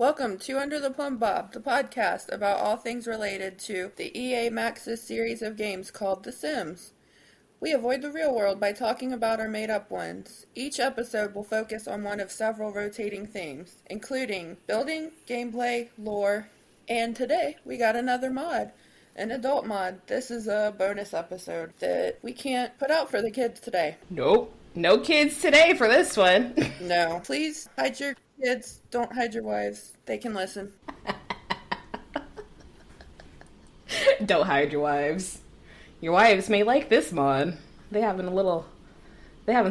Welcome to Under the Plum Bob, the podcast about all things related to the EA Maxis series of games called The Sims. We avoid the real world by talking about our made-up ones. Each episode will focus on one of several rotating themes, including building, gameplay, lore, and today we got another mod, an adult mod. This is a bonus episode that we can't put out for the kids today. Nope. No kids today for this one. No. Please hide your kids. Don't hide your wives. They can listen. Don't hide your wives. Your wives may like this mod. They're having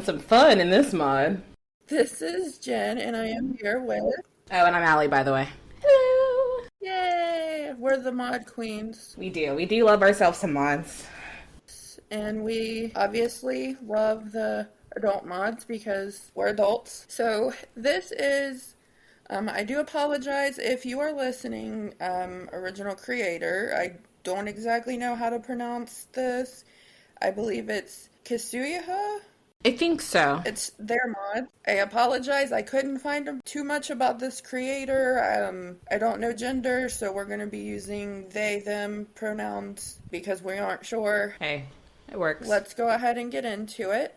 some fun in this mod. This is Jen, and I am here with... Oh, and I'm Allie, by the way. Hello! Yay! We're the mod queens. We do love ourselves some mods. And we obviously love the adult mods because we're adults. So this is... I do apologize if you are listening, original creator. I don't exactly know how to pronounce this. I believe it's Ksuihuh. I think so. It's their mod. I apologize. I couldn't find too much about this creator. I don't know gender, so we're going to be using they, them pronouns because we aren't sure. Hey, it works. Let's go ahead and get into it.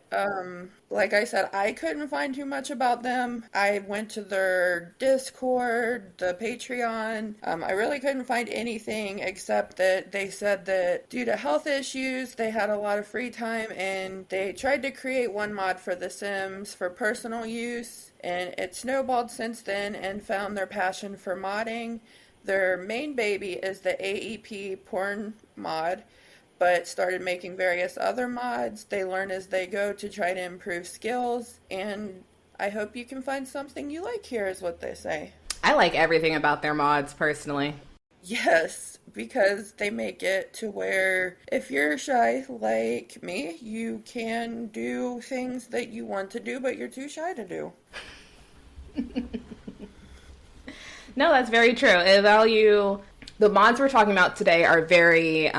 Like I said, I couldn't find too much about them. I went to their Discord, the Patreon. I really couldn't find anything except that they said that due to health issues, they had a lot of free time and they tried to create one mod for The Sims for personal use, and it snowballed since then and found their passion for modding. Their main baby is the AEP porn mod, but started making various other mods. They learn as they go to try to improve skills, and I hope you can find something you like here, is what they say. I like everything about their mods, personally. Yes, because they make it to where if you're shy like me, you can do things that you want to do, but you're too shy to do. No, that's very true. The mods we're talking about today are very...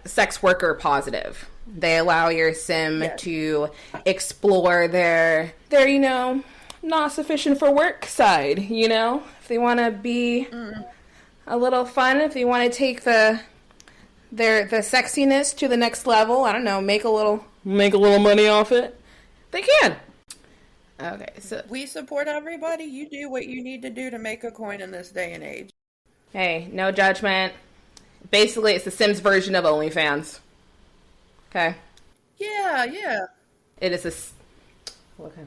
sex worker positive. They allow your sim to explore their not sufficient for work side, if they want to be a little fun, if they want to take the sexiness to the next level, I don't know, make a little money off it, they can. Okay, so we support everybody. You do what you need to do to make a coin in this day and age. Hey, no judgment. Basically, it's the Sims version of OnlyFans. Okay. Yeah. It is what can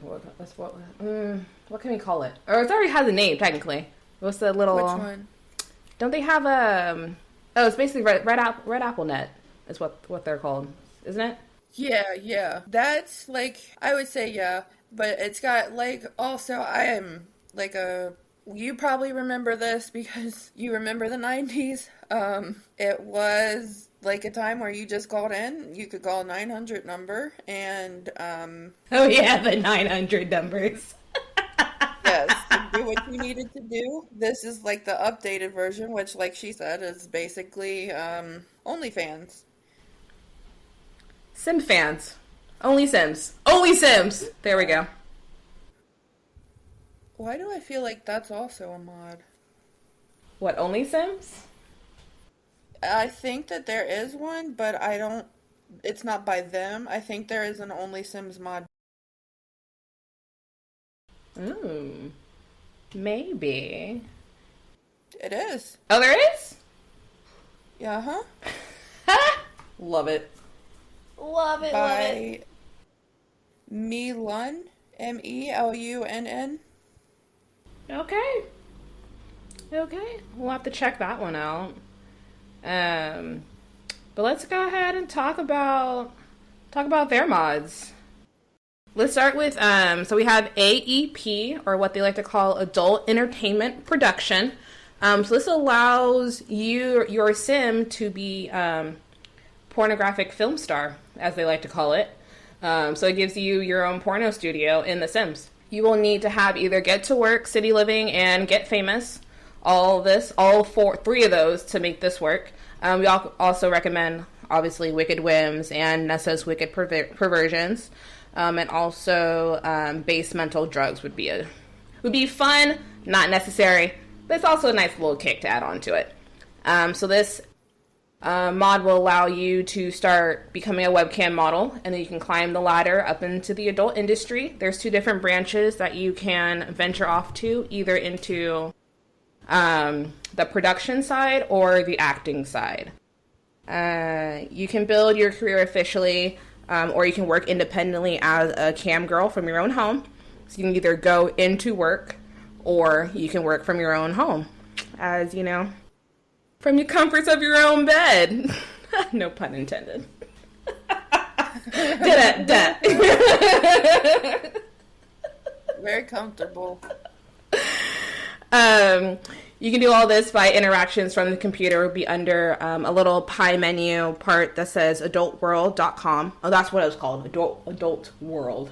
we call it? Or it already has a name technically. What's the little? Which one? Don't they have a? Oh, it's basically Red Apple Net is what they're called, isn't it? Yeah. That's I would say but it's got also I am you probably remember this because you remember the 90s. It was a time where you just called in. You could call a 900 number and... Oh, yeah, the 900 numbers. Yes, do what you needed to do. This is the updated version, which, like she said, is basically OnlyFans. Sim fans. Only Sims. Only Sims! There we go. Why do I feel like that's also a mod? What, Only Sims? I think that there is one, but it's not by them. I think there is an Only Sims mod. Maybe. It is. Oh, there is? Yeah, huh? Love it. Love it, love it. By Melunn, Melunn. Okay, we'll have to check that one out. But let's go ahead and talk about their mods. Let's start with so we have AEP, or what they like to call Adult Entertainment Production. So this allows your sim to be pornographic film star, as they like to call it. So it gives you your own porno studio in The Sims. You will need to have either Get to Work, City Living, and Get Famous. Three of those to make this work. We also recommend, obviously, Wicked Whims and Nessa's Wicked Perversions. And also, base mental drugs would be fun not necessary, but it's also a nice little kick to add on to it. So this mod will allow you to start becoming a webcam model, and then you can climb the ladder up into the adult industry. There's 2 different branches that you can venture off to, either into the production side or the acting side. You can build your career officially, or you can work independently as a cam girl from your own home. So you can either go into work, or you can work from your own home, as you know, from the comforts of your own bed. No pun intended. Very comfortable. You can do all this by interactions from the computer. It will be under a little pie menu part that says adultworld.com. Oh, that's what it was called. Adult World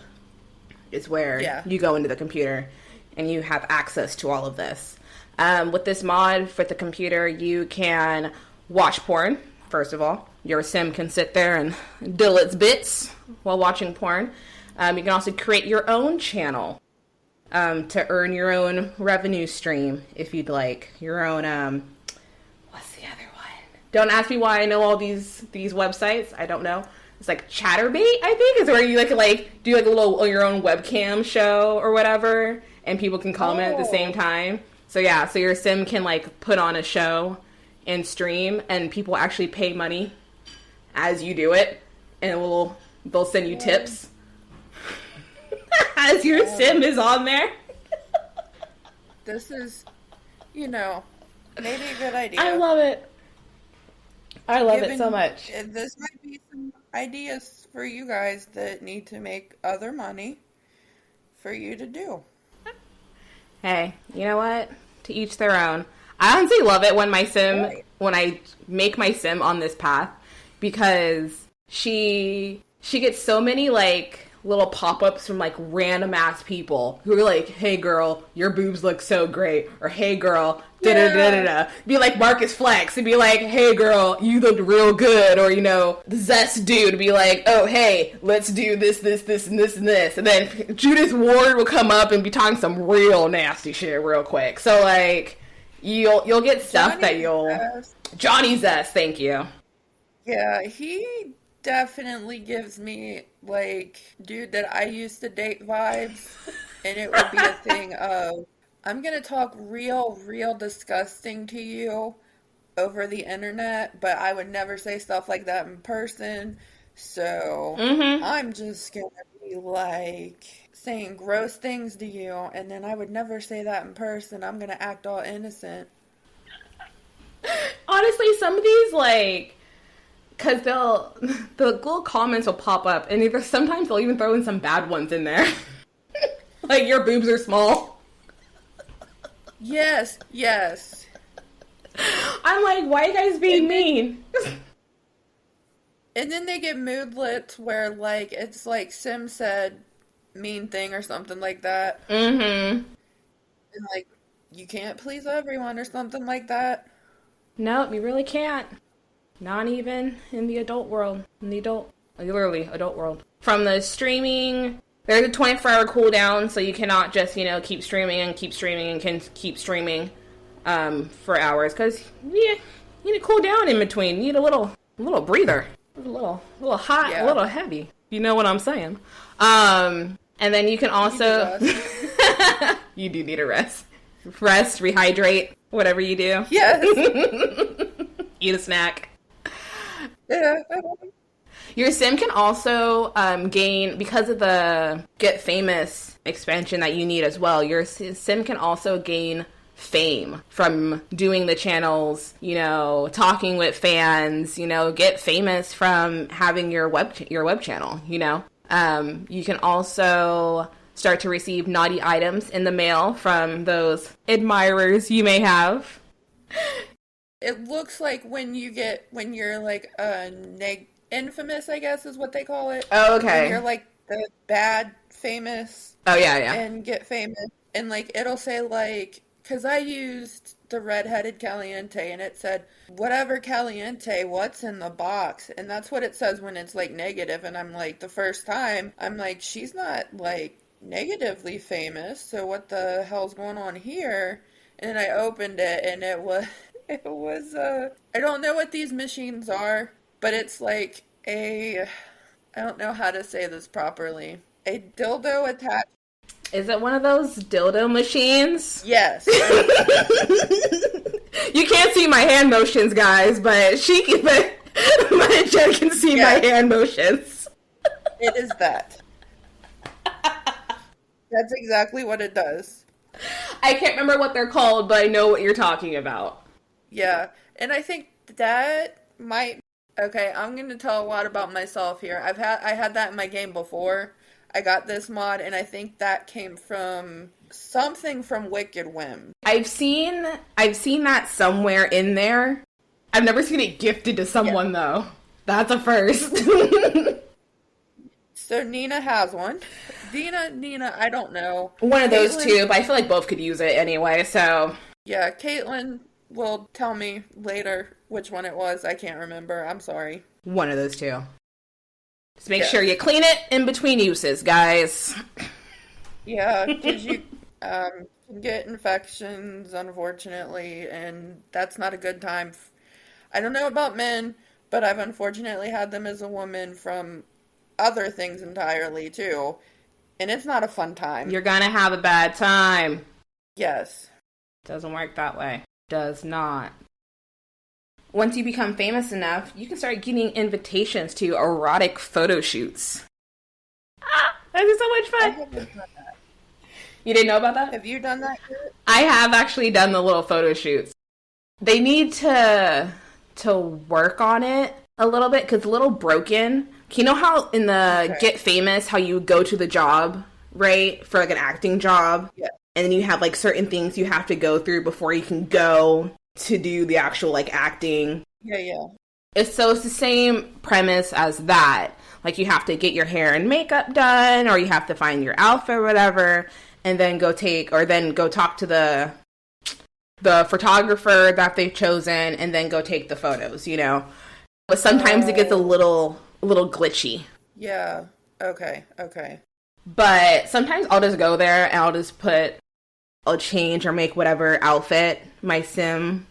is where you go into the computer and you have access to all of this. With this mod for the computer, you can watch porn, first of all. Your sim can sit there and diddle its bits while watching porn. You can also create your own channel to earn your own revenue stream, if you'd like. Your own, what's the other one? Don't ask me why I know all these websites. I don't know. It's like Chatterbait, I think, is where you like do like a little your own webcam show or whatever, and people can comment at the same time. So yeah, so your sim can like put on a show and stream, and people actually pay money as you do it, and they'll send you tips as your sim is on there. This is, maybe a good idea. I love it. I love it so much. This might be some ideas for you guys that need to make other money for you to do. Hey, you know what? To each their own. I honestly love it when when I make my sim on this path, because she gets so many like little pop-ups from like random ass people who are like, hey girl, your boobs look so great, or hey girl, da-da-da-da-da. Be like Marcus Flex and be like, hey girl, you look real good, or the Zest dude be like, oh hey, let's do this and this and this, and then Judith Ward will come up and be talking some real nasty shit real quick. So like you'll get stuff Johnny Zest, thank you. Yeah, he definitely gives me like dude that I used to date vibes, and it would be a thing of, I'm gonna talk real disgusting to you over the internet, but I would never say stuff like that in person. So I'm just gonna be like saying gross things to you, and then I would never say that in person. I'm gonna act all innocent. Honestly, some of these like, because the little comments will pop up, and sometimes they'll even throw in some bad ones in there. Like, your boobs are small. Yes. I'm like, why are you guys being mean? And then they get moodlets where, like, it's like Sim said mean thing or something like that. And, like, you can't please everyone or something like that. Nope, you really can't. Not even in the adult world. Literally adult world. From the streaming, there's a 24-hour cooldown, so you cannot just, keep streaming and keep streaming for hours, because you need to cool down in between. You need a little breather. A little hot, a little heavy. You know what I'm saying? And then you can also... You do need a rest. Rest, rehydrate, whatever you do. Yes. Eat a snack. Yeah. Your sim can also gain, because of the Get Famous expansion that you need as well, your sim can also gain fame from doing the channels, talking with fans, get famous from having your web channel, You can also start to receive naughty items in the mail from those admirers you may have. It looks like when you're like infamous, I guess is what they call it. Oh, okay. When you're like the bad famous. Oh, yeah. And get famous. And like, it'll say like, because I used the redheaded Caliente, and it said, whatever Caliente, what's in the box? And that's what it says when it's like negative. And I'm like, the first time, I'm like, she's not like negatively famous. So what the hell's going on here? And then I opened it and it was it was I don't know what these machines are, but it's like a I don't know how to say this properly. A dildo attached. Is it one of those dildo machines? Yes. You can't see my hand motions, guys, but my Jen can see Yes. my hand motions. It is that. That's exactly what it does. I can't remember what they're called, but I know what you're talking about. Yeah. And I think that might okay, I'm going to tell a lot about myself here. I had that in my game before. I got this mod and I think that came from something from Wicked Whim. I've seen that somewhere in there. I've never seen it gifted to someone though. That's a first. So Nina has one. Nina, I don't know. One of those Caitlin, two, but I feel like both could use it anyway, so yeah, Caitlin will tell me later which one it was. I can't remember. I'm sorry. one of those two. Just make Yes. sure you clean it in between uses, guys. Yeah, because you can get infections, unfortunately, and that's not a good time. I don't know about men, but I've unfortunately had them as a woman from other things entirely, too. And it's not a fun time. You're gonna have a bad time. Yes. Doesn't work that way. Does not. Once you become famous enough, you can start getting invitations to erotic photo shoots. That is so much I fun. haven't done that. You didn't know about that? Have you done that yet? I have actually done the little photo shoots. They need to work on it a little bit because it's a little broken. You know how in the Okay. Get Famous, how you go to the job, right? For like an acting job? Yeah. And then you have like certain things you have to go through before you can go to do the actual like acting. Yeah. It's the same premise as that. Like you have to get your hair and makeup done, or you have to find your outfit or whatever, and then go talk to the photographer that they've chosen, and then go take the photos, you know. But sometimes it gets a little glitchy. Yeah. Okay. But sometimes I'll just go there and I'll change or make whatever outfit, my sim,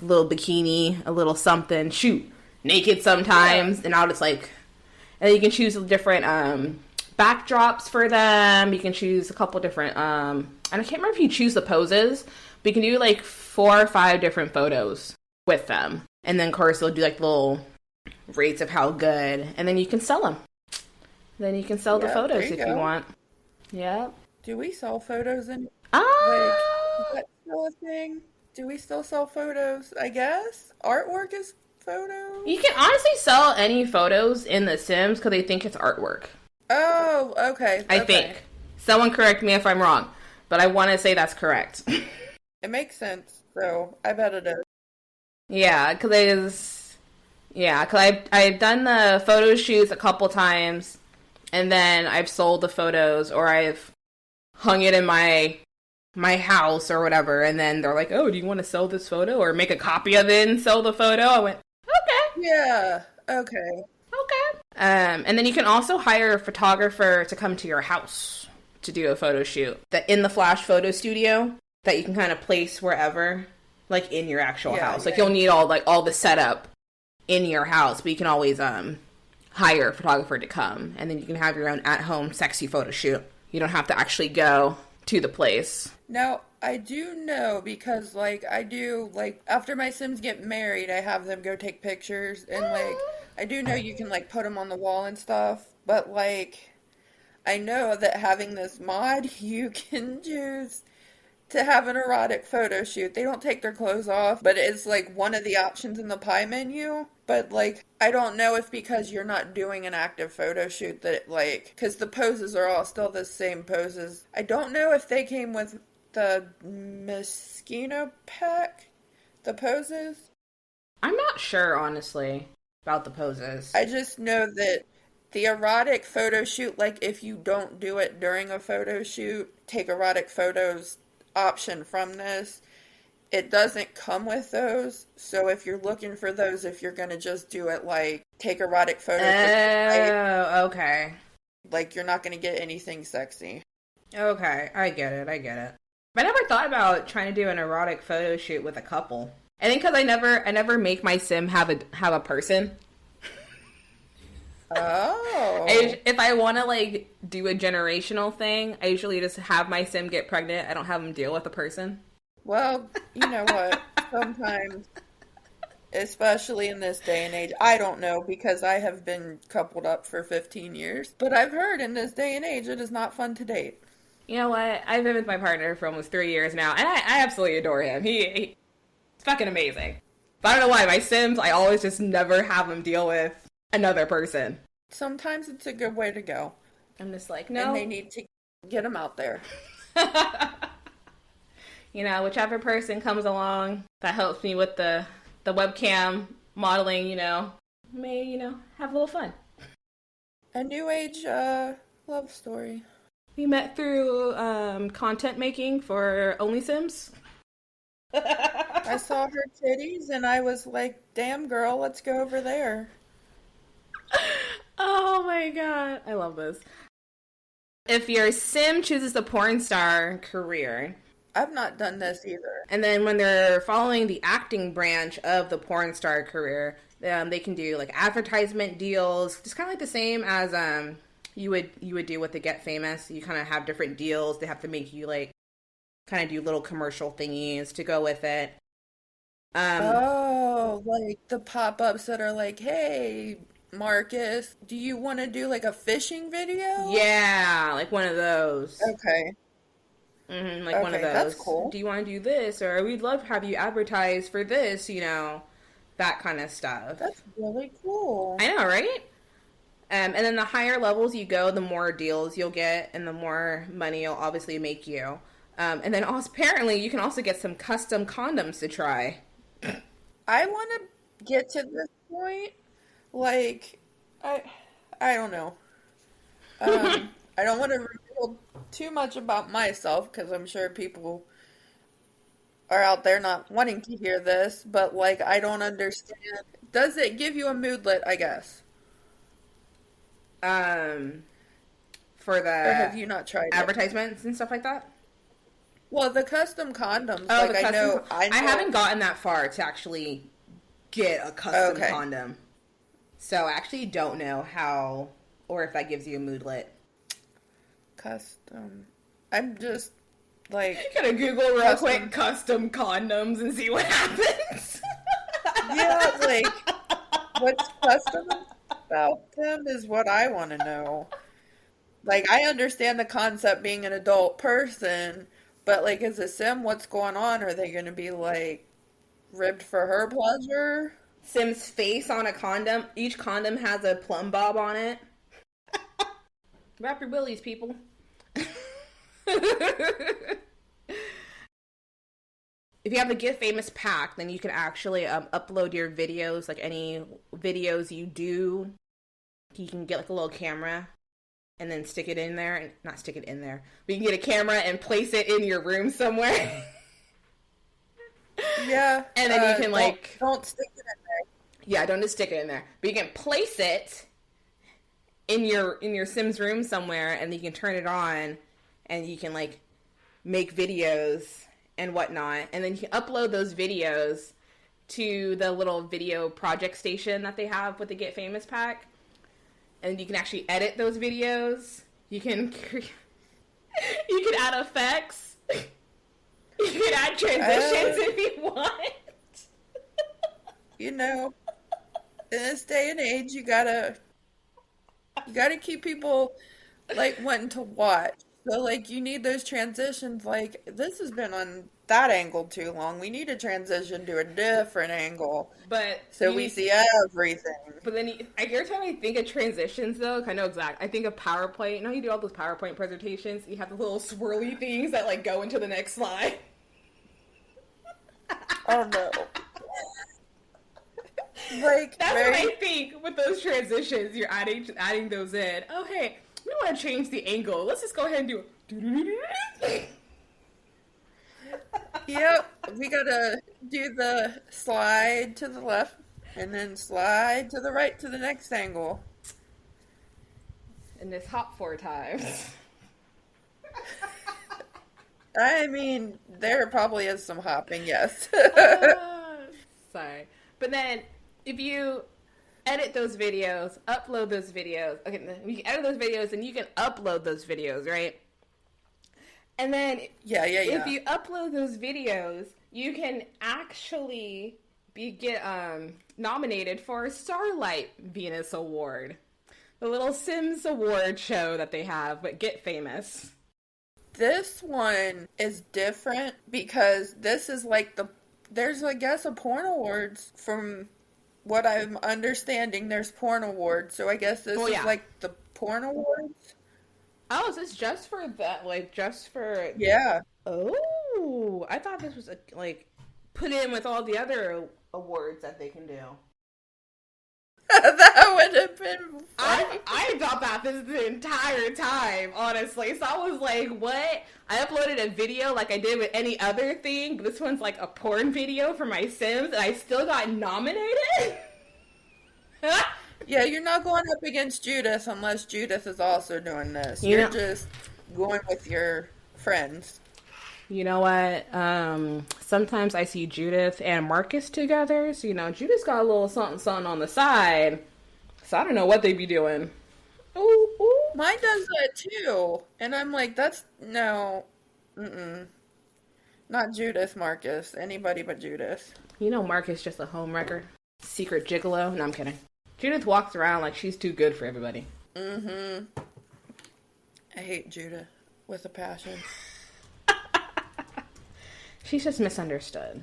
a little bikini, a little something, shoot, naked sometimes, and I'll just like, and then you can choose different backdrops for them. You can choose a couple different, and I can't remember if you choose the poses, but you can do like 4 or 5 different photos with them. And then, of course, they'll do like little rates of how good, and then you can sell them. Then you can sell the Yeah, photos there if you you go. want. Yeah. Do we sell photos in like is Ah, that still a thing? Do we still sell photos? I guess artwork is photos. you can honestly sell any photos in The Sims because they think it's artwork. Oh, okay. I Okay. think. Someone correct me if I'm wrong, but I want to say that's correct. It makes sense. So I bet it is. Yeah, because I've done the photo shoots a couple times, and then I've sold the photos, or I've hung it in my house or whatever, and then they're like, "Oh, do you want to sell this photo or make a copy of it and sell the photo?" I went, "Okay, Yeah. Okay. okay." And then you can also hire a photographer to come to your house to do a photo shoot. That in the Flash photo studio that you can kind of place wherever, like in your actual Yeah, house. Like yeah. you'll need all the setup in your house, but you can always hire a photographer to come, and then you can have your own at-home sexy photo shoot. You don't have to actually go to the place. Now, I do know because, like, I do, like, after my Sims get married, I have them go take pictures, and, like, I do know you can, like, put them on the wall and stuff, but, like, I know that having this mod, you can choose to have an erotic photo shoot. They don't take their clothes off, but it's, like, one of the options in the pie menu. But, like, I don't know if because you're not doing an active photo shoot that, like, because the poses are all still the same poses. I don't know if they came with the Mosquito pack, the poses. I'm not sure, honestly, about the poses. I just know that the erotic photo shoot, like, if you don't do it during a photo shoot, take erotic photos option from this, it doesn't come with those. So if you're looking for those, if you're gonna just do it like take erotic photos, Oh, okay. like you're not gonna get anything sexy. Okay, I get it. I get it. I never thought about trying to do an erotic photo shoot with a couple. I think because I never make my sim have a person. Oh. If I want to like do a generational thing, I usually just have my sim get pregnant. I don't have them deal with a person. Well, you know what? Sometimes, especially in this day and age, I don't know because I have been coupled up for 15 years, but I've heard in this day and age it is not fun to date. You know what? I've been with my partner for almost 3 years now, and I absolutely adore him. He's fucking amazing. But I don't know why my Sims, I always just never have them deal with another person. Sometimes it's a good way to go, I'm just like, and they no. need to get them out there. You know, whichever person comes along that helps me with the webcam modeling, may, have a little fun. A new age love story. We met through content making for OnlySims. I saw her titties and I was like, damn girl, let's go over there. Oh my god, I love this. If your sim chooses the porn star career, I've not done this either. and then when they're following the acting branch of the porn star career, they can do like advertisement deals, just kind of like the same as you would do with the Get Famous. You kind of have different deals. They have to make you like kind of do little commercial thingies to go with it. Um, Oh, like the pop-ups that are like, hey, Marcus, do you want to do like a fishing video? yeah, like one of those. Okay. Like one of Okay, that's those. cool. Do you want to do this? Or we'd love to have you advertise for this, that kind of stuff. That's really cool. I know, right? And then the higher levels you go, the more deals you'll get, and the more money it'll obviously make you. And then also, apparently you can also get some custom condoms to try. I want to get to this point. Like, I, I don't know. I don't want to reveal too much about myself because I'm sure people are out there not wanting to hear this, but like, I don't understand. Does it give you a moodlet, I guess? Um, for Or the have you not tried it? advertisements and stuff like that. Well, the custom condoms, Oh, like the custom. I I know. haven't gotten that far to actually get a custom Okay, condom. So I actually don't know how or if that gives you a moodlet. custom. I'm just like Gotta Google real quick custom. custom condoms and see what happens. Yeah, like what's custom about them is what I want to know. Like, I understand the concept being an adult person, but like, as a sim, what's going on? Are they going to be like ribbed for her pleasure? Sim's face on a condom. Each condom has a plumb bob on it. Wrap your willies, people. If you have the Get Famous pack, then you can actually upload your videos, like any videos you do. You can get like a little camera and then stick it in there, and not stick it in there, but you can get a camera and place it in your room somewhere. Yeah, And then you can like, don't stick it in yeah, don't just stick it in there, but you can place it in your Sims room somewhere, and you can turn it on, and you can like make videos and whatnot, and then you can upload those videos to the little video project station that they have with the Get Famous pack, and you can actually edit those videos. You can you can add effects. You can add transitions there. if you want. You know, in this day and age, you gotta keep people like wanting to watch. So like you need those transitions. Like this has been on that angle too long. We need to transition to a different angle But so you we need, see everything. but then every time I think of transitions, though, I know exact. I think of PowerPoint. You know, you do all those PowerPoint presentations. You have the little swirly things that like go into the next slide. Oh no. Like That's what very I think with those transitions. You're adding those in. Oh hey, we want to change the angle. Let's just go ahead and do it. yep. We gotta do the slide to the left and then slide to the right to the next angle. And this hop 4 times. I mean, there probably is some hopping, yes. Uh, sorry. But then if you edit those videos, upload those videos, okay, you can edit those videos and you can upload those videos, right? And then Yeah, yeah, if yeah. you upload those videos, you can actually get nominated for a Starlight Venus Award, the little Sims award show that they have, but get famous. This one is different because this is like there's, I guess, a porn awards from what I'm understanding. There's porn awards, so I guess Oh this is yeah. like the porn awards. Oh, is this just for that? Like just for? Yeah. Oh, I thought this was like put in with all the other awards that they can do. That would have been I funny. I thought that this the entire time, honestly. So I was like, what? I uploaded a video like I did with any other thing. This one's like a porn video for my Sims, and I still got nominated. Yeah, you're not going up against Judith unless Judith is also doing this. you You're know, just going with your friends. you know what? Sometimes I see Judith and Marcus together. So Judith's got a little something something on the side. So I don't know what they be doing. Ooh, ooh. Mine does that too. And I'm like, that's no, mm-mm. Not Judith, Marcus. Anybody but Judith. Marcus just a home wrecker, secret gigolo. No, I'm kidding. Judith walks around like she's too good for everybody. Mm-hmm. I hate Judith with a passion. She's just misunderstood.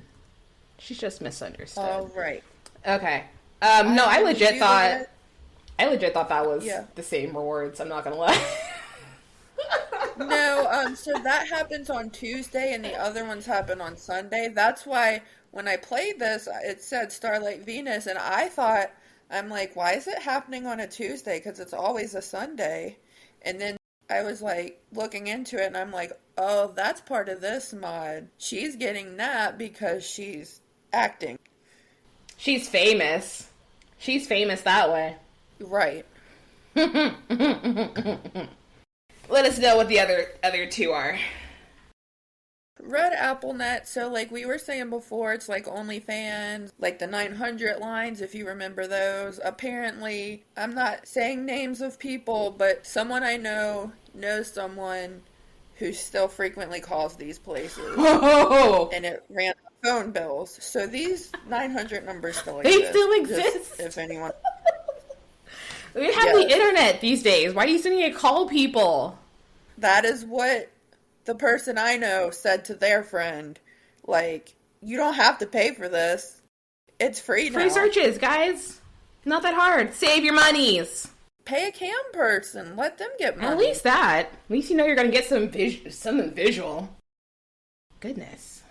She's just misunderstood. All right. Okay. I No, will do that. I legit thought that was Yeah. the same rewards. I'm not gonna lie. No, so that happens on Tuesday and the other ones happen on Sunday. That's why when I played this, it said Starlight Venus, and I thought, I'm like, why is it happening on a Tuesday? Because it's always a Sunday. And then I was like looking into it, and I'm like, oh, that's part of this mod. She's getting that because she's acting. She's famous. She's famous that way. Right. Let us know what the other two are. Red Apple Net, so like we were saying before, it's like OnlyFans, like the 900 lines, if you remember those. Apparently, I'm not saying names of people, but someone I know knows someone who still frequently calls these places, Oh, and it ran up phone bills. So these 900 numbers still they exist. still Just exist. if anyone. We have the Yes. internet these days. Why do you still need to call people? That is what the person I know said to their friend. Like, you don't have to pay for this. It's free Free now. searches, guys. Not that hard. Save your monies. Pay a cam person. Let them get At money. least that. At least you're gonna get something visual. Goodness.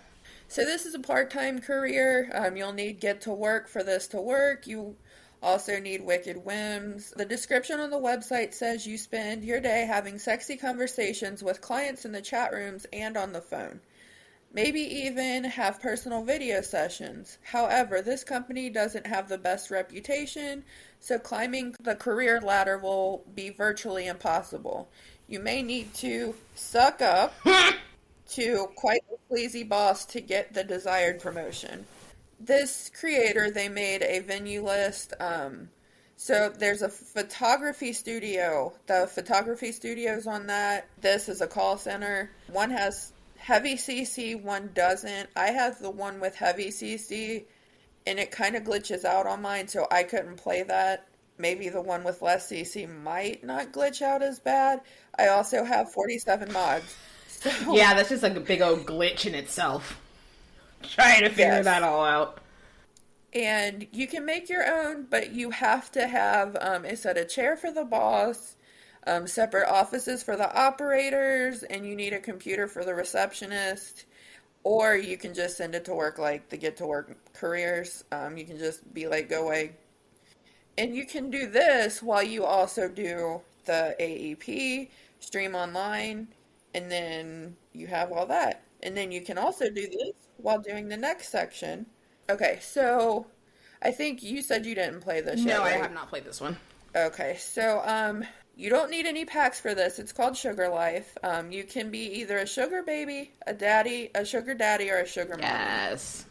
So this is a part-time career. You'll need Get to Work for this to work. You also need Wicked Whims. The description on the website says you spend your day having sexy conversations with clients in the chat rooms and on the phone. Maybe even have personal video sessions. However, this company doesn't have the best reputation, so climbing the career ladder will be virtually impossible. You may need to suck up to quite a sleazy boss to get the desired promotion. This creator, they made a venue list. So there's a photography studio. The photography studio's on that. This is a call center. One has heavy CC, one doesn't. I have the one with heavy CC, and it kind of glitches out on mine, so I couldn't play that. Maybe the one with less CC might not glitch out as bad. I also have 47 mods. So, Yeah, that's just like a big old glitch in itself. Trying to figure yes. that all out. And you can make your own, but you have to have, it said a chair for the boss, separate offices for the operators, and you need a computer for the receptionist. Or you can just send it to work like the Get to Work careers. You can just be like, go away. And you can do this while you also do the AEP, stream online, and then you have all that. And then you can also do this while doing the next section. Okay, so I think you said you didn't play this yet, No, I right? have not played this one. Okay, so You don't need any packs for this. It's called Sugar Life. You can be either a sugar baby, a daddy, a sugar daddy, or a sugar mommy. Yes.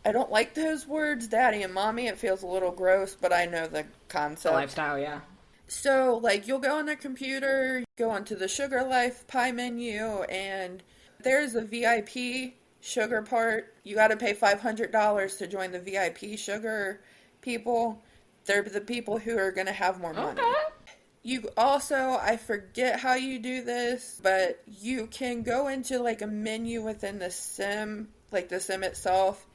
I don't like those words, daddy and mommy. It feels a little gross, but I know the The concept. lifestyle, yeah. So, like, you'll go on the computer, go onto the Sugar Life pie menu, and there's a VIP sugar part. You got to pay $500 to join the VIP sugar people. They're the people who are going to have more money. Okay. You also, I forget how you do this, but you can go into like a menu within the sim, like the sim itself,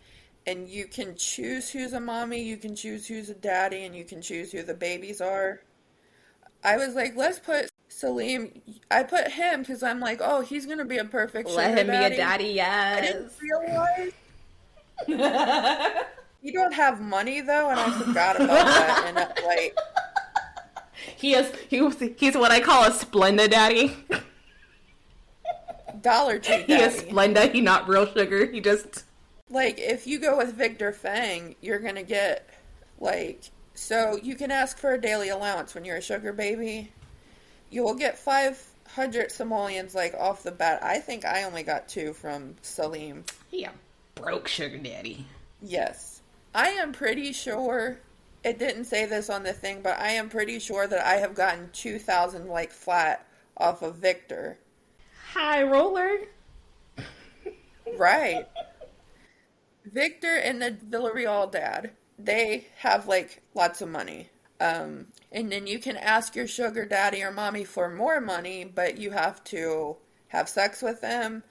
and you can choose who's a mommy, you can choose who's a daddy, and you can choose who the babies are. I was like, let's put Salim. I put him because I'm like, oh, he's gonna be a perfect Let sugar him be a daddy. daddy, I didn't yes. realize he don't have money though, and I forgot about that. And like, He's what I call a Splenda daddy. Dollar Tree He is daddy. Splenda, he not real sugar. He just Like, if you go with Victor Fang, you're gonna get like, so you can ask for a daily allowance when you're a sugar baby. You will get 500 simoleons like off the bat. I think I only got two from Salim. he a broke sugar daddy. Yes. I am pretty sure, it didn't say this on the thing, but I am pretty sure that I have gotten 2,000 like flat off of Victor. High roller. Right. Victor and the Villarreal dad, they have like lots of money. And then you can ask your sugar daddy or mommy for more money, but you have to have sex with them.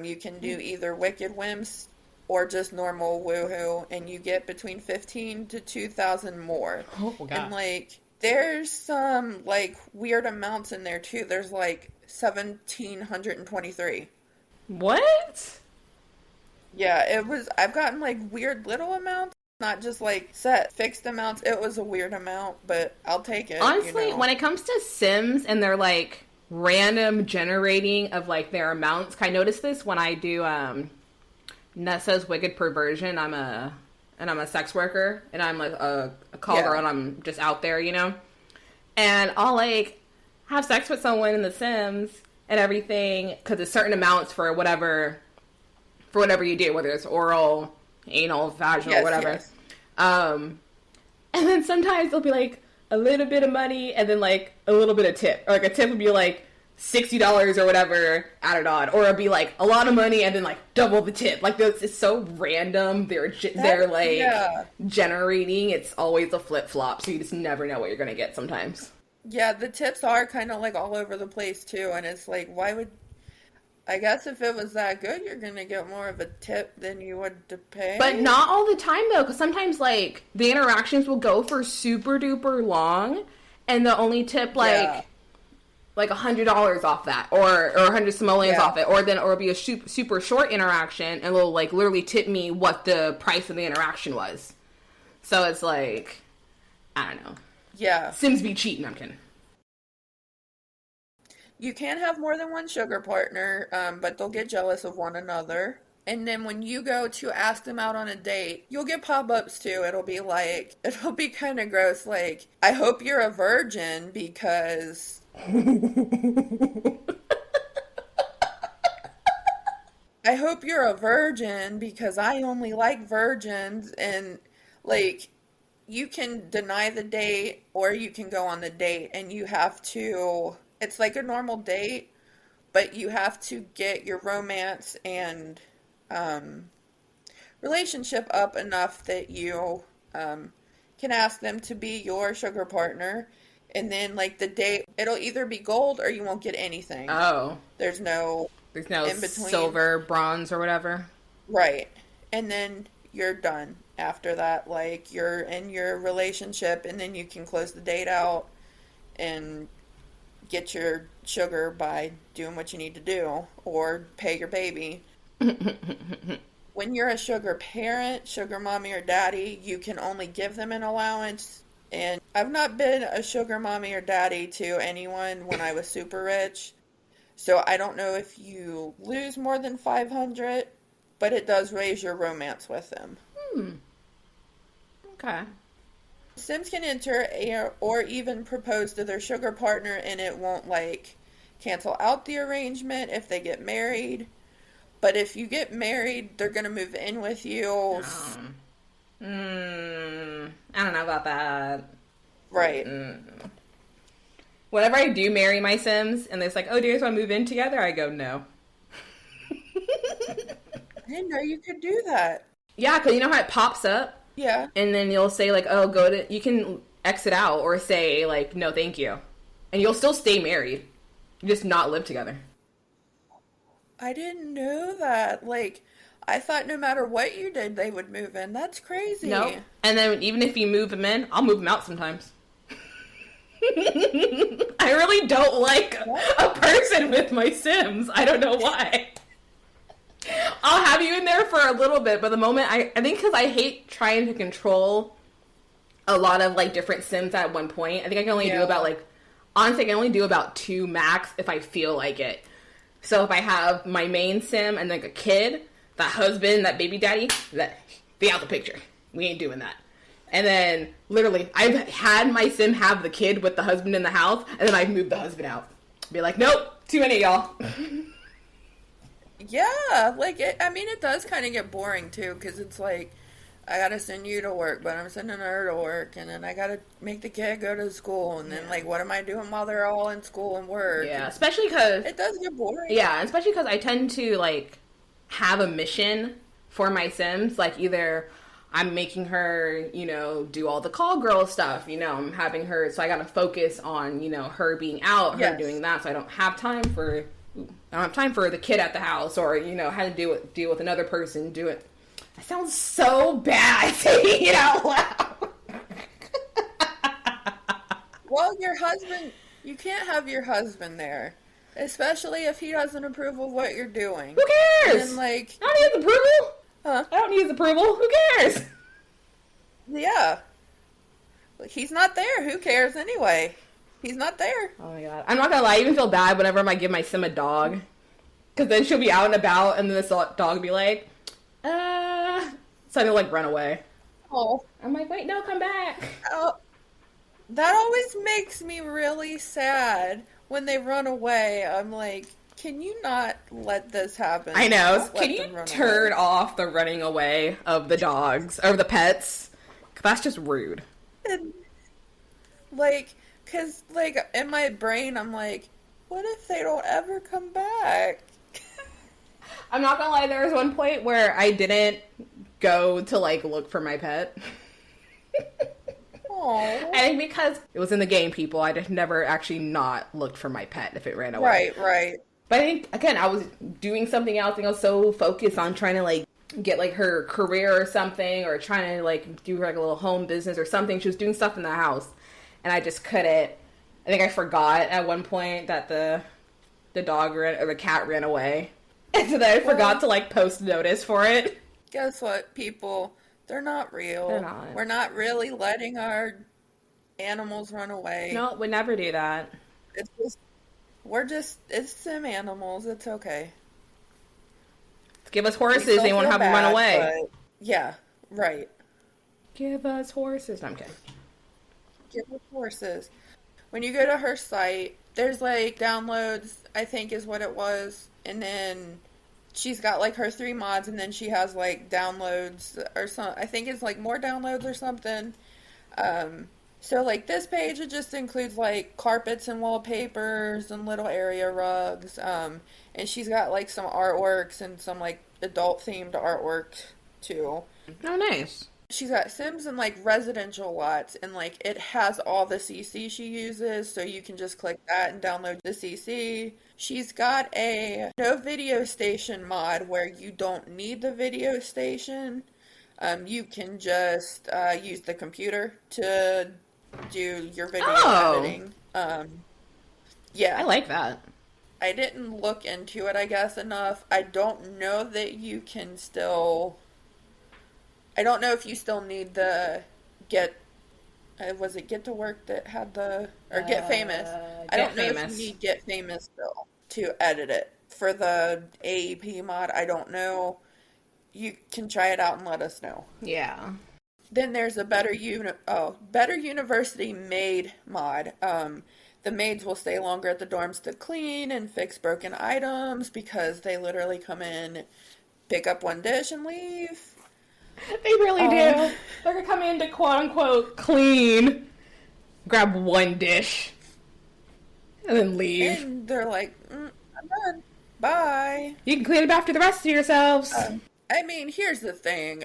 You can do either Wicked Wimps or just normal woohoo, and you get between 15 to 2,000 more. Oh god. And like, there's some like weird amounts in there too. There's like 1,723. What? Yeah, it was. I've gotten like weird little amounts, not just like set fixed amounts. It was a weird amount, but I'll take it. Honestly, You know. when it comes to Sims and their like random generating of like their amounts, I notice this when I do Nessa's Wicked Perversion. I'm a sex worker and I'm like a call girl and I'm just out there, you know? And I'll like have sex with someone in the Sims and everything because it's certain amounts for whatever you do, whether it's oral, anal, vaginal, Yes, whatever. yes. And then sometimes there'll be like a little bit of money and then like a little bit of tip. Or like a tip would be like $60 or whatever added on. Or it'll be like a lot of money and then like double the tip. Like it's so random. They're like generating. It's always a flip flop. So you just never know what you're going to get sometimes. Yeah, the tips are kind of like all over the place too, and it's like, why would? I guess if it was that good, you're gonna get more of a tip than you would to pay. But not all the time though, because sometimes like the interactions will go for super duper long, and they'll only tip like $100 off that, or 100 simoleons off it, or it'll be a super short interaction, and they'll like literally tip me what the price of the interaction was. So it's like, I don't know. Yeah. Sims be cheating. I'm kidding. You can have more than one sugar partner, but they'll get jealous of one another. And then when you go to ask them out on a date, you'll get pop-ups too. It'll be kind of gross. Like, I hope you're a virgin because I hope you're a virgin because I only like virgins. And like, you can deny the date or you can go on the date, and you have to, it's like a normal date, but you have to get your romance and relationship up enough that you can ask them to be your sugar partner. And then like the date, it'll either be gold or you won't get anything. Oh. There's no in between. Silver, bronze, or whatever. Right. And then you're done after that. Like, you're in your relationship, and then you can close the date out and get your sugar by doing what you need to do or pay your baby. When you're a sugar parent, sugar mommy or daddy, you can only give them an allowance. And I've not been a sugar mommy or daddy to anyone when I was super rich. So I don't know if you lose more than 500, but it does raise your romance with them. Okay. Sims can enter or even propose to their sugar partner, and it won't like cancel out the arrangement if they get married. But if you get married, they're gonna move in with you. I don't know about that. Right. Whenever I do marry my Sims, and it's like, oh, do you guys want to move in together? I go, no. I didn't know you could do that. Yeah, because you know how it pops up? Yeah. And then you'll say, like, oh, go to, you can exit out or say, like, no, thank you. And you'll still stay married. You just not live together. I didn't know that. Like, I thought no matter what you did, they would move in. That's crazy. No. And then even if you move them in, I'll move them out sometimes. I really don't like a person with my Sims. I don't know why. I'll have you in there for a little bit, but the moment I think because I hate trying to control a lot of like different Sims at one point. I think I can only do about like, honestly, I can only do about 2 max if I feel like it. So if I have my main Sim and like a kid, that husband, that baby daddy, that be out the picture. We ain't doing that. And then, literally, I've had my Sim have the kid with the husband in the house, and then I've moved the husband out. Be like, nope, too many of y'all. Yeah, like, I mean, it does kind of get boring, too, because it's like, I gotta send you to work, but I'm sending her to work, and then I gotta make the kid go to school, and then, like, what am I doing while they're all in school and work? Yeah, especially because... It does get boring. Yeah, especially because I tend to, like, have a mission for my Sims, like, either... I'm making her, you know, do all the call girl stuff, you know, I'm having her, so I gotta focus on, you know, her being out, her doing that, so I don't have time for the kid at the house, or, you know, how to deal with another person, do it. That sounds so bad saying it out loud. Well, your husband, you can't have your husband there, especially if he doesn't approve of what you're doing. Who cares? And then, like, I don't need his approval. Huh? I don't need his approval. Who cares? Yeah. He's not there. Who cares anyway? He's not there. Oh my god. I'm not gonna lie, I even feel bad whenever I give my Sim a dog. Because then she'll be out and about, and then this dog will be like, so I'll like run away. Oh. I'm like, wait, no, come back. Oh. That always makes me really sad when they run away. I'm like, can you not let this happen? I know. Can you turn off the running away of the dogs, or the pets? 'Cause that's just rude. And, like, because, like, in my brain, I'm like, what if they don't ever come back? I'm not gonna lie, there was one point where I didn't go to, like, look for my pet. Aww. I think because it was in the game, people, I just never actually not looked for my pet if it ran away. Right. But I think, again, I was doing something else, and I was so focused on trying to, like, get, like, her career or something, or trying to, like, do, like, a little home business or something. She was doing stuff in the house, and I just couldn't. I think I forgot at one point that the dog or the cat ran away. And so then I forgot to, like, post notice for it. Guess what, people? They're not real. They're not. We're not really letting our animals run away. No, we'd never do that. It's just... it's Sim animals. It's okay. Give us horses, they won't have them run away. Yeah, right. Give us horses. No, I'm kidding. Give us horses. When you go to her site, there's like downloads, I think is what it was. And then she's got like her 3 mods, and then she has like downloads or some, I think it's like more downloads or something. So, like, this page, it just includes, like, carpets and wallpapers and little area rugs. And she's got, like, some artworks and some, like, adult-themed artwork, too. Oh, nice. She's got Sims and, like, residential lots. And, like, it has all the CC she uses, so you can just click that and download the CC. She's got a no video station mod where you don't need the video station. You can just use the computer to do your video editing. Yeah. I like that. I didn't look into it, I guess, enough. I don't know that you can still... I don't know if you still need the Get... was it Get to Work that had the... Or Get Famous. I don't know if you need Get Famous still to edit it. For the AEP mod, I don't know. You can try it out and let us know. Yeah. Then there's a better university maid mod. The maids will stay longer at the dorms to clean and fix broken items because they literally come in, pick up one dish, and leave. They really do. They're gonna come in to quote unquote clean, grab one dish, and then leave. And they're like, I'm done. Bye. You can clean up after the rest of yourselves. I mean, here's the thing.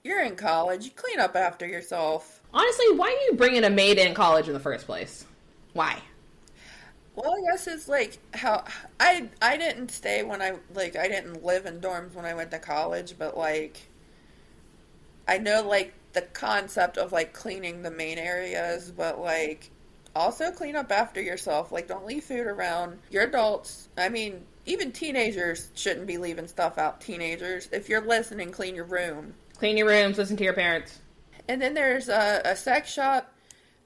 You're in college. You clean up after yourself. Honestly, why are you bringing a maid in college in the first place? Why? Well, I guess it's like how I didn't stay when I didn't live in dorms when I went to college, but like I know like the concept of like cleaning the main areas, but like also clean up after yourself. Like don't leave food around. You're adults. I mean, even teenagers shouldn't be leaving stuff out. Teenagers, if you're listening, clean your room. Clean your rooms, listen to your parents. And then there's a sex shop,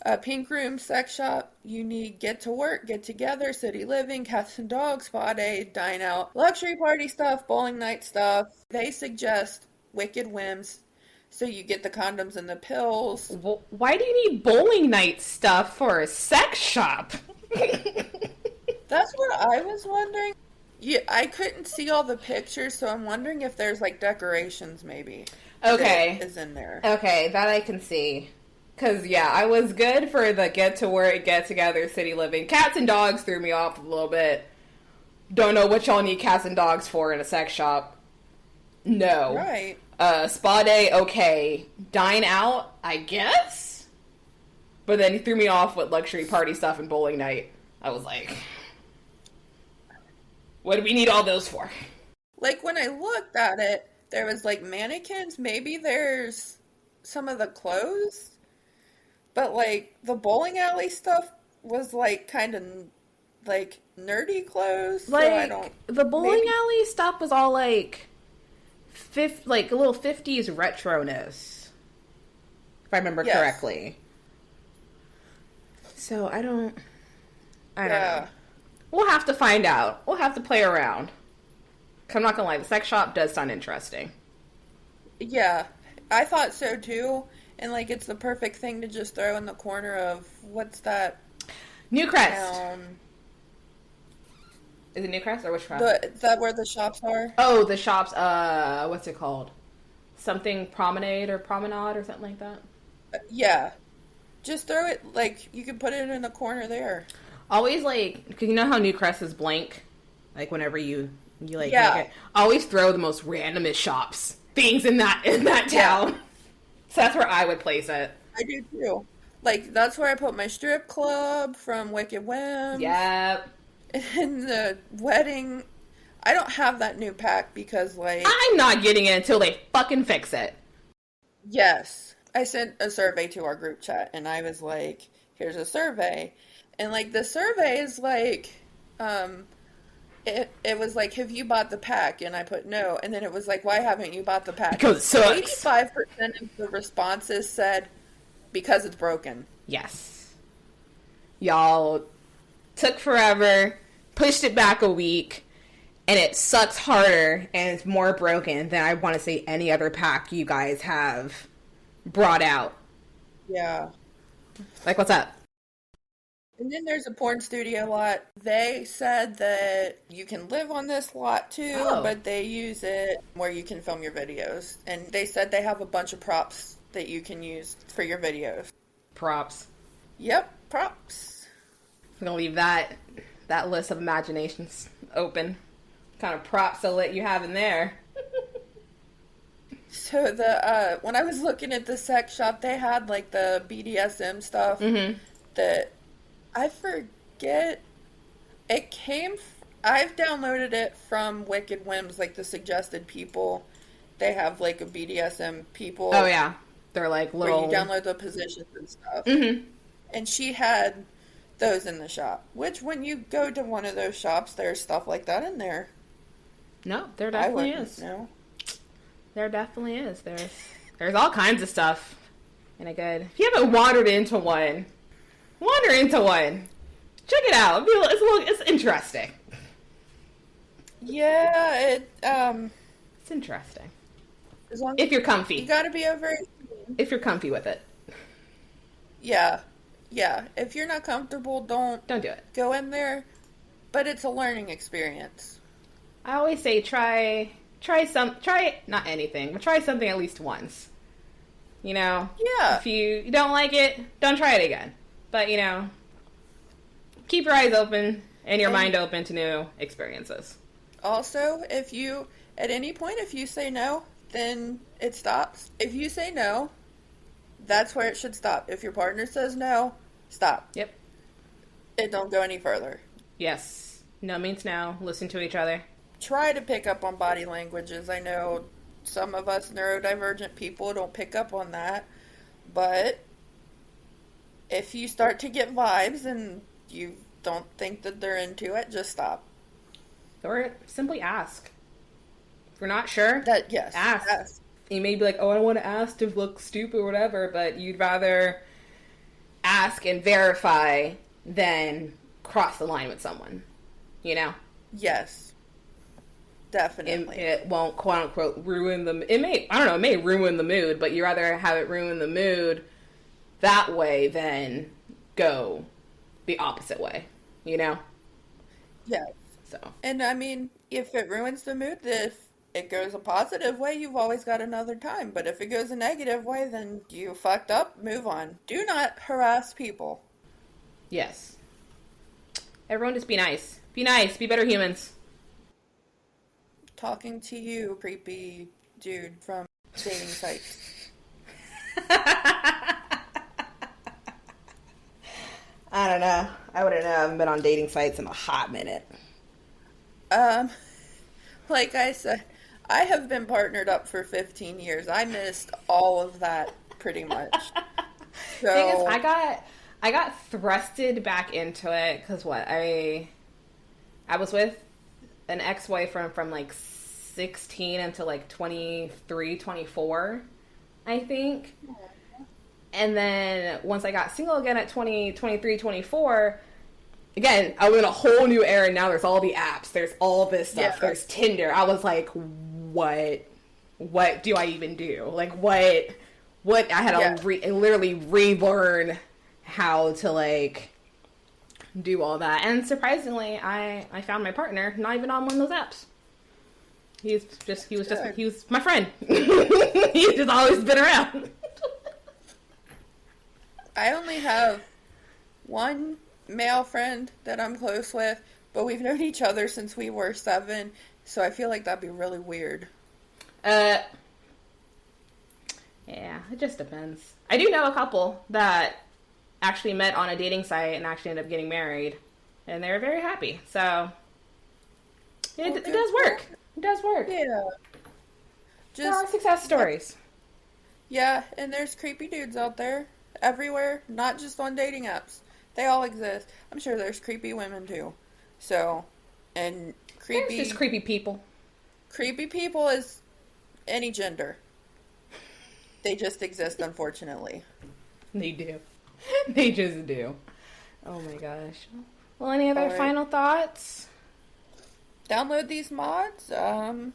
a pink room sex shop. You need get to work, get together, city living, cats and dogs, spa day, dine out, luxury party stuff, bowling night stuff. They suggest Wicked Whims, so you get the condoms and the pills. Well, why do you need bowling night stuff for a sex shop? That's what I was wondering. Yeah, I couldn't see all the pictures, so I'm wondering if there's like decorations maybe. Okay. That is in there. Okay, that I can see. Because, yeah, I was good for the get to work, get together, city living. Cats and dogs threw me off a little bit. Don't know what y'all need cats and dogs for in a sex shop. No. Right. Spa day, okay. Dine out, I guess? But then he threw me off with luxury party stuff and bowling night. I was like, what do we need all those for? Like when I looked at it, there was like mannequins. Maybe there's some of the clothes. But like the bowling alley stuff was like kind of like nerdy clothes. Like so I don't, the bowling alley stuff was all like like a little 50s retroness. If I remember correctly. So I don't know. We'll have to find out. We'll have to play around. 'Cause I'm not gonna lie, the sex shop does sound interesting. Yeah, I thought so too. And like it's the perfect thing to just throw in the corner of what's that? Newcrest. Is it Newcrest or which crest? Is that where the shops are? Oh, the shops. What's it called? Something Promenade or Promenade or something like that. Yeah, just throw it like you can put it in the corner there. Always like, because you know how Newcrest is blank, like whenever you like yeah. make it. Always throw the most randomest shops things in that town. Yeah. So that's where I would place it. I do too. Like that's where I put my strip club from Wicked Whims. Yep. And the wedding, I don't have that new pack because like I'm not getting it until they fucking fix it. Yes, I sent a survey to our group chat and I was like, "Here's a survey," and like the survey is like, It was like, have you bought the pack? And I put no. And then it was like, why haven't you bought the pack? Because it sucks. 85% of the responses said, because it's broken. Yes. Y'all took forever, pushed it back a week, and it sucks harder and it's more broken than I want to say any other pack you guys have brought out. Yeah. Like, what's up? And then there's a porn studio lot. They said that you can live on this lot too, but they use it where you can film your videos. And they said they have a bunch of props that you can use for your videos. Props. Yep, props. I'm going to leave that list of imaginations open. What kind of props to let you have in there. So when I was looking at the sex shop, they had like the BDSM stuff that I forget. It came. I've downloaded it from Wicked Whims, like the suggested people. They have like a BDSM people. Oh yeah, they're like little. Where you download the positions and stuff. And she had those in the shop. Which, when you go to one of those shops, there's stuff like that in there. No, there definitely is. No. There definitely is. There's all kinds of stuff in a good. If you haven't wandered into one, wander into one. Check it out. It's interesting. Yeah, it's interesting. As long if you're comfy. You gotta be over 18. if you're comfy with it. Yeah. Yeah. If you're not comfortable, don't Don't do it. go in there. But it's a learning experience. I always say try not anything, but try something at least once. You know, Yeah. if you don't like it, don't try it again. But keep your eyes open and your mind open to new experiences. Also, at any point, if you say no, then it stops. If you say no, that's where it should stop. If your partner says no, stop. Yep. It don't go any further. Yes. No means no. Listen to each other. Try to pick up on body languages. I know some of us neurodivergent people don't pick up on that, but if you start to get vibes and you don't think that they're into it, just stop. Or simply ask. If you're not sure, Yes. ask. Yes. You may be like, oh, I don't want to ask to look stupid or whatever, but you'd rather ask and verify than cross the line with someone. Yes. Definitely. It won't, quote unquote, ruin it may ruin the mood, but you rather have it ruin the mood that way than go the opposite way, Yes. So. And I mean, if it ruins the mood, if it goes a positive way, you've always got another time. But if it goes a negative way, then you fucked up, move on. Do not harass people. Yes. Everyone just be nice. Be nice. Be better humans. Talking to you, creepy dude from dating sites. I don't know. I wouldn't know. I haven't been on dating sites in a hot minute. Like I said, I have been partnered up for 15 years. I missed all of that pretty much. So Thing is, I got thrusted back into it because I was with an ex-boyfriend from like 16 until like 23, 24, I think. And then once I got single again at 20, 23, 24, again, I was in a whole new era. Now there's all the apps. There's all this stuff. Yeah. There's Tinder. I was like, what do I even do? Like, what I had to literally relearn how to, like, do all that. And surprisingly, I found my partner not even on one of those apps. He was my friend. He's just always been around. I only have one male friend that I'm close with, but we've known each other since we were 7, so I feel like that'd be really weird. Yeah, it just depends. I do know a couple that actually met on a dating site and actually ended up getting married, and they were very happy. So it does work. It does work. Yeah. There are success stories. Yeah, and there's creepy dudes out there everywhere, not just on dating apps. They all exist. I'm sure there's creepy women too. So, and creepy... There's just creepy people. Creepy people is any gender. They just exist, unfortunately. They do. They just do. Oh my gosh. Well, any other final thoughts? Download these mods, and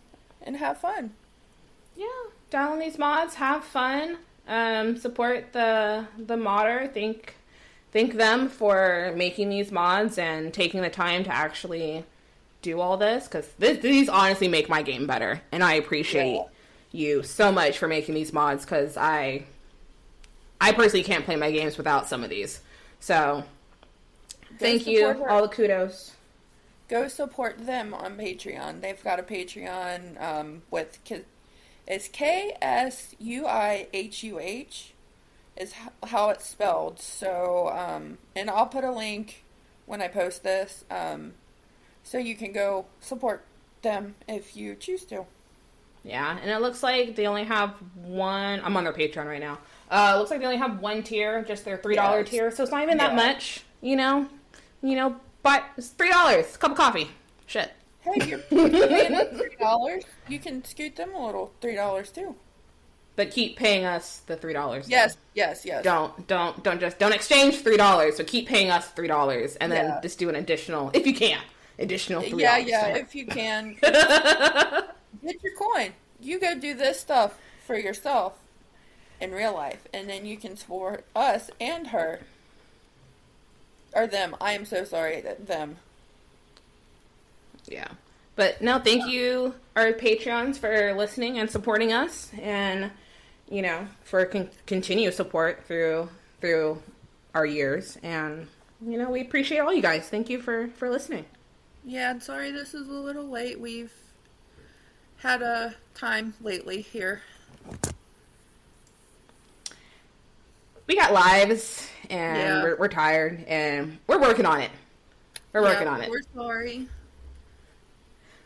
have fun. Yeah, download these mods, have fun. Support the modder. Thank them for making these mods and taking the time to actually do all this, because these honestly make my game better, and I appreciate you so much for making these mods, because I personally can't play my games without some of these. So thank you. All the kudos. Go support them on Patreon. They've got a Patreon with it's Ksuihuh is how it's spelled. So and I'll put a link when I post this, so you can go support them if you choose to. Yeah, and it looks like they only have one. I'm on their Patreon right now. It looks like they only have one tier, just their $3 tier. So it's not even that much, But it's $3, cup of coffee. Shit. Hey, you're paying us $3. You can scoot them a little $3 too. But keep paying us the $3. Yes. Don't exchange $3. So keep paying us $3, and then just do an additional, if you can, additional $3. Yeah, if you can. Get your coin. You go do this stuff for yourself. in real life, and then you can support us and her. Or them. I am so sorry that them. Yeah. But no, thank you, our Patreons, for listening and supporting us, and for continued support through our years. And we appreciate all you guys. Thank you for listening. Yeah, I'm sorry this is a little late. We've had a time lately here. We got lives, and we're tired, and we're working on it. We're working on it. We're sorry.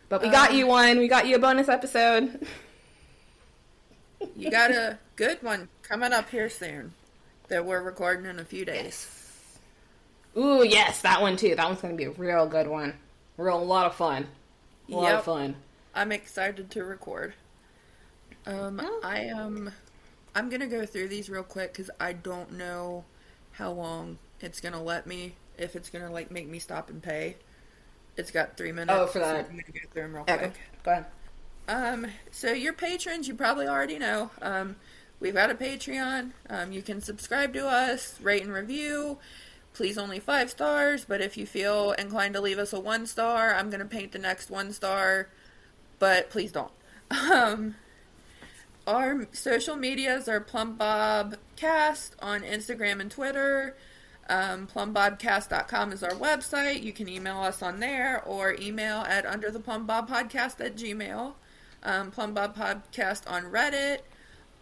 But we got you one. We got you a bonus episode. You got a good one coming up here soon that we're recording in a few days. Ooh, yes, that one too. That one's going to be a real good one. A lot of fun. A lot of fun. I'm excited to record. I'm going to go through these real quick because I don't know how long it's going to let me, if it's going to make me stop and pay. It's got 3 minutes. Oh, for that. So I'm going to go through them real quick. Go ahead. So your patrons, you probably already know. We've got a Patreon. You can subscribe to us, rate and review. Please only 5 stars, but if you feel inclined to leave us a 1 star, I'm going to paint the next 1 star, but please don't. Our social medias are PlumBobCast on Instagram and Twitter. PlumBobcast.com is our website. You can email us on there or email at undertheplumbobpodcast@gmail. PlumBobPodcast on Reddit.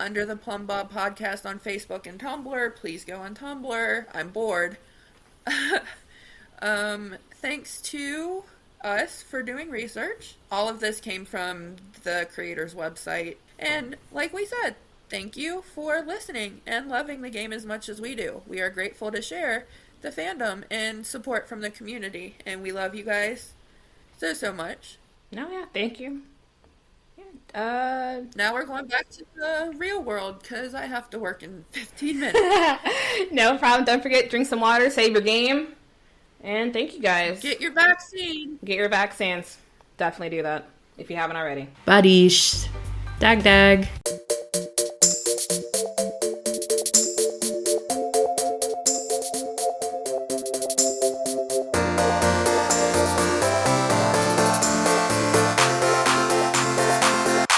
Under the PlumBob Podcast on Facebook and Tumblr. Please go on Tumblr. I'm bored. Thanks to us for doing research. All of this came from the creator's website. And like we said, thank you for listening and loving the game as much as we do. We are grateful to share the fandom and support from the community. And we love you guys so much. No, yeah, thank you. Now we're going back to the real world because I have to work in 15 minutes. No problem. Don't forget, drink some water, save your game. And thank you guys. Get your vaccine. Get your vaccines. Definitely do that if you haven't already. Buddies. Dag dag.